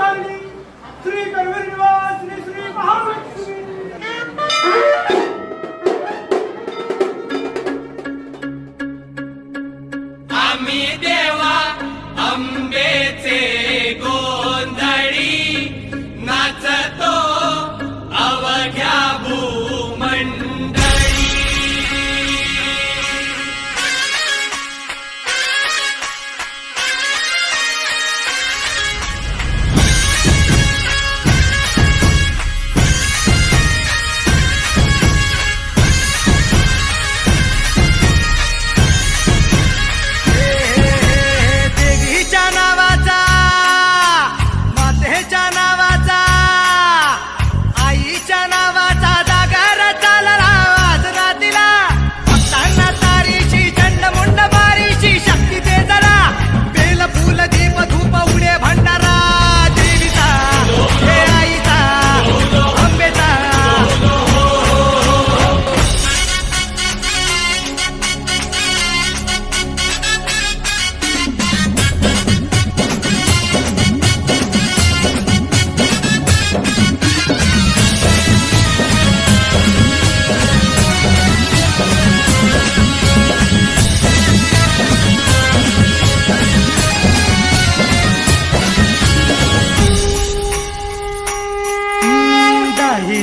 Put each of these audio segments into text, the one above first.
मंगलहारिणी श्री करवीर निवासिनी श्री महालक्ष्मी। आम्ही देवा अंबेचे गोंधळी नाचतो अवघ्या भूमंडळी।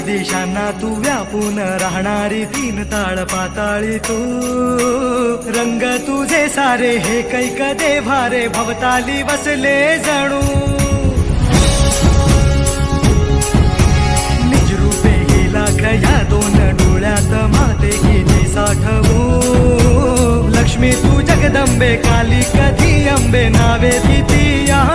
दिशांना तू व्यापून राहणारी तीन ताळ पाताळी तू। रंग तुझे सारे हे कैक देभारे भवताली बसले जणू। निजरूपे गेला खया दोन डोळ्यात माते किती साठवू। लक्ष्मी तू जगदंबे काली कधी अंबे नावे किती या